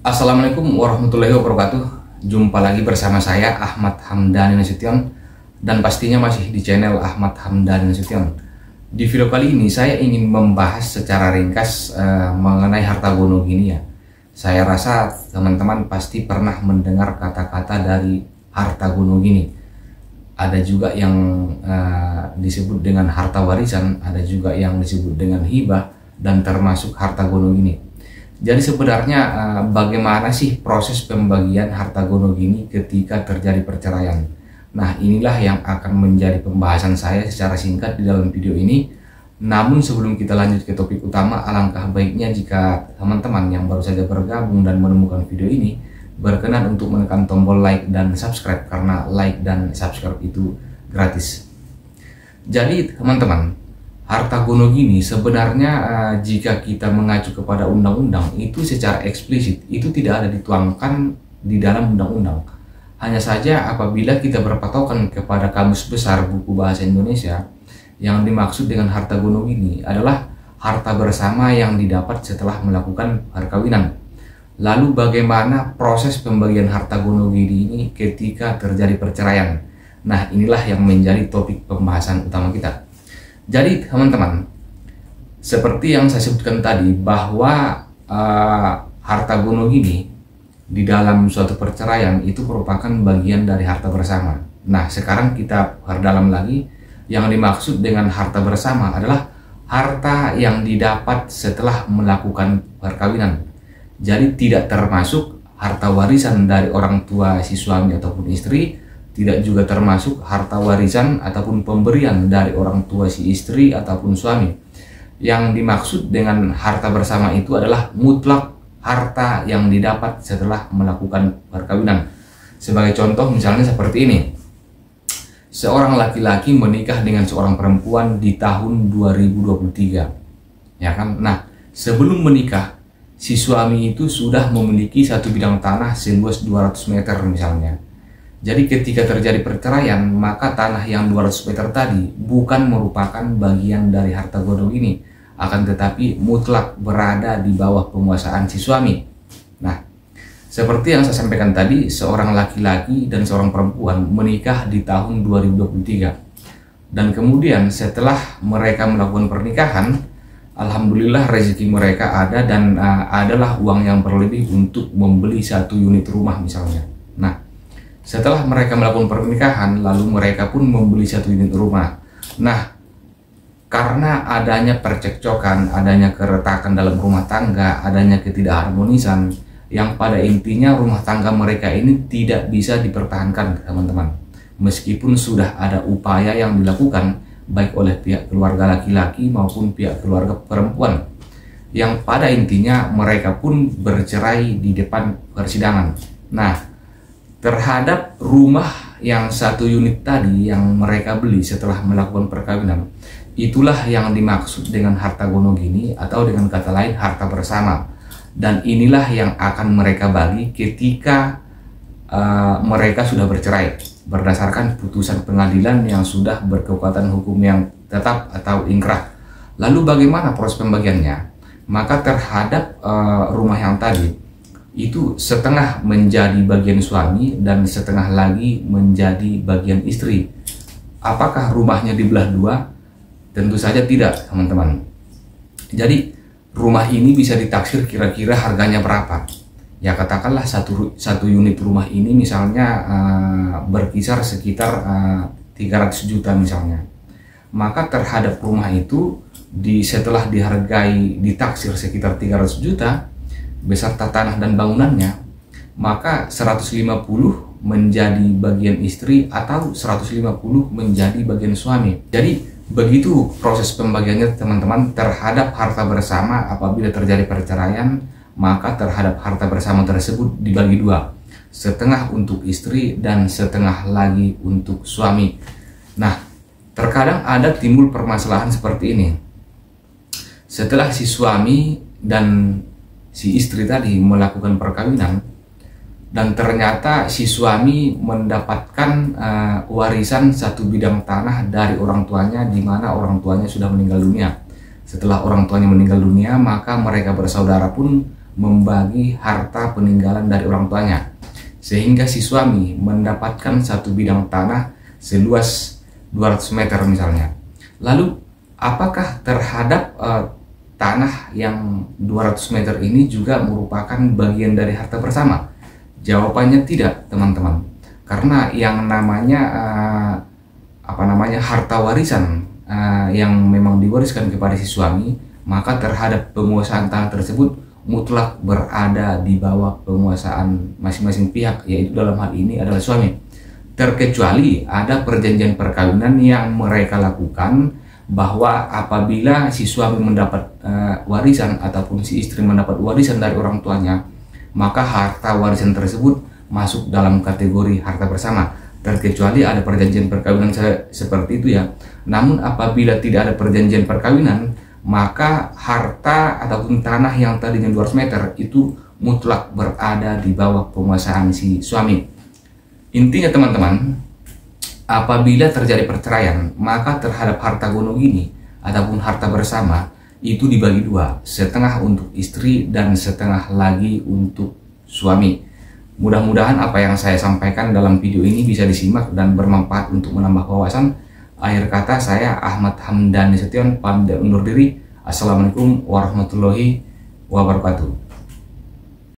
Assalamualaikum warahmatullahi wabarakatuh. Jumpa lagi bersama saya Ahmad Hamdani Nasution, dan pastinya masih di channel Ahmad Hamdani Nasution. Di video kali ini saya ingin membahas secara ringkas mengenai harta gono gini ya. Saya rasa teman-teman pasti pernah mendengar kata-kata dari harta gono gini. Ada juga yang disebut dengan harta warisan, ada juga yang disebut dengan hibah, dan termasuk harta gono gini. Jadi sebenarnya bagaimana sih proses pembagian harta gono gini ketika terjadi perceraian? Nah, inilah yang akan menjadi pembahasan saya secara singkat di dalam video ini. Namun sebelum kita lanjut ke topik utama, alangkah baiknya jika teman-teman yang baru saja bergabung dan menemukan video ini berkenan untuk menekan tombol like dan subscribe, karena like dan subscribe itu gratis. Jadi teman-teman, harta gono gini sebenarnya jika kita mengacu kepada undang-undang itu secara eksplisit itu tidak ada dituangkan di dalam undang-undang. Hanya saja apabila kita berpatokan kepada Kamus Besar Buku Bahasa Indonesia, yang dimaksud dengan harta gono gini adalah harta bersama yang didapat setelah melakukan perkawinan. Lalu bagaimana proses pembagian harta gono gini ini ketika terjadi perceraian? Nah, inilah yang menjadi topik pembahasan utama kita. Jadi teman-teman, seperti yang saya sebutkan tadi bahwa harta gono gini di dalam suatu perceraian itu merupakan bagian dari harta bersama. Nah, sekarang kita perdalam lagi, yang dimaksud dengan harta bersama adalah harta yang didapat setelah melakukan perkawinan. Jadi tidak termasuk harta warisan dari orang tua si suami ataupun istri, tidak juga termasuk harta warisan ataupun pemberian dari orang tua si istri ataupun suami. Yang dimaksud dengan harta bersama itu adalah mutlak harta yang didapat setelah melakukan perkawinan. Sebagai contoh misalnya seperti ini. Seorang laki-laki menikah dengan seorang perempuan di tahun 2023. Ya kan? Nah, sebelum menikah si suami itu sudah memiliki satu bidang tanah seluas 200 meter misalnya. Jadi ketika terjadi perceraian, maka tanah yang 200 meter tadi bukan merupakan bagian dari harta gono ini, akan tetapi mutlak berada di bawah penguasaan si suami. Nah, seperti yang saya sampaikan tadi, seorang laki-laki dan seorang perempuan menikah di tahun 2023. Dan kemudian setelah mereka melakukan pernikahan, alhamdulillah rezeki mereka ada dan adalah uang yang berlebih untuk membeli satu unit rumah misalnya. Nah, setelah mereka melakukan pernikahan, lalu mereka pun membeli satu unit rumah. Nah, karena adanya percekcokan, adanya keretakan dalam rumah tangga, adanya ketidakharmonisan, yang pada intinya rumah tangga mereka ini tidak bisa dipertahankan, teman-teman. Meskipun sudah ada upaya yang dilakukan, baik oleh pihak keluarga laki-laki maupun pihak keluarga perempuan, yang pada intinya mereka pun bercerai di depan persidangan. Nah, terhadap rumah yang satu unit tadi yang mereka beli setelah melakukan perkawinan, itulah yang dimaksud dengan harta gono gini, atau dengan kata lain harta bersama. Dan inilah yang akan mereka bagi ketika mereka sudah bercerai berdasarkan putusan pengadilan yang sudah berkekuatan hukum yang tetap atau ingkrah. Lalu bagaimana proses pembagiannya? Maka terhadap rumah yang tadi itu setengah menjadi bagian suami dan setengah lagi menjadi bagian istri. Apakah rumahnya dibelah dua? Tentu saja tidak, teman-teman. Jadi rumah ini bisa ditaksir kira-kira harganya berapa. Ya katakanlah satu unit rumah ini misalnya berkisar sekitar 300 juta misalnya. Maka terhadap rumah itu setelah dihargai ditaksir sekitar 300 juta beserta tanah dan bangunannya, maka 150 menjadi bagian istri atau 150 menjadi bagian suami. Jadi begitu proses pembagiannya, teman-teman. Terhadap harta bersama apabila terjadi perceraian, maka terhadap harta bersama tersebut dibagi dua, setengah untuk istri dan setengah lagi untuk suami. Nah, terkadang ada timbul permasalahan seperti ini. Setelah si suami dan si istri tadi melakukan perkawinan, dan ternyata si suami mendapatkan warisan satu bidang tanah dari orang tuanya, di mana orang tuanya sudah meninggal dunia. Setelah orang tuanya meninggal dunia, maka mereka bersaudara pun membagi harta peninggalan dari orang tuanya, sehingga si suami mendapatkan satu bidang tanah seluas 200 meter misalnya. Lalu apakah terhadap tanah yang 200 meter ini juga merupakan bagian dari harta bersama? Jawabannya tidak, teman-teman. Karena yang namanya harta warisan yang memang diwariskan kepada si suami, maka terhadap penguasaan tanah tersebut mutlak berada di bawah penguasaan masing-masing pihak, yaitu dalam hal ini adalah suami. Terkecuali ada perjanjian perkawinan yang mereka lakukan, bahwa apabila si suami mendapat warisan ataupun si istri mendapat warisan dari orang tuanya, maka harta warisan tersebut masuk dalam kategori harta bersama. Terkecuali ada perjanjian perkawinan seperti itu ya. Namun apabila tidak ada perjanjian perkawinan, maka harta ataupun tanah yang tadinya 200 meter itu mutlak berada di bawah penguasaan si suami. Intinya teman-teman, apabila terjadi perceraian, maka terhadap harta gunung ini ataupun harta bersama itu dibagi dua, setengah untuk istri dan setengah lagi untuk suami. Mudah-mudahan apa yang saya sampaikan dalam video ini bisa disimak dan bermanfaat untuk menambah wawasan. Akhir kata, saya Ahmad Hamdani Nasution pamit undur diri. Assalamualaikum warahmatullahi wabarakatuh.